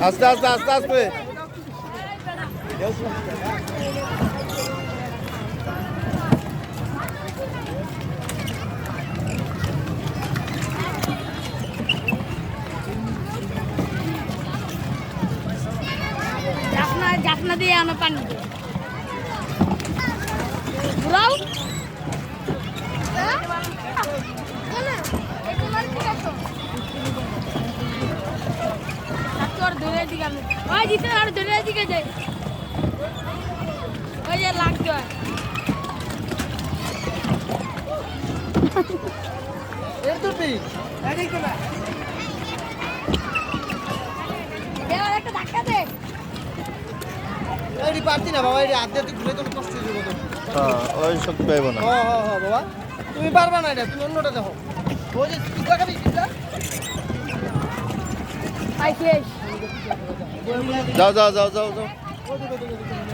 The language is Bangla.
আস্তে আস্তে আস্তে আস্তে জাফনা দিয়ে আনো পানি ঘুরাও ধরে দিকে ওই দিতে আর ধরে দিকে যায় ওই যে লাগতো এর তো ঠিক এদিক তো না এবার একটা ধাক্কা দে এই পারতি না বাবা, এই আধে তো ঘুরে তো কষ্ট হয়ে যাবে তো। ওই শক্তি পাইব না। হ্যাঁ হ্যাঁ হ্যাঁ বাবা, তুমি পারবা না এটা, তুমি অন্যটা দেখো। ওই যে পিজ্জা খাবি, পিজ্জা আই শেষ যাও যাও যাও যাও যাও ওই দেখো, দেখো, দেখো।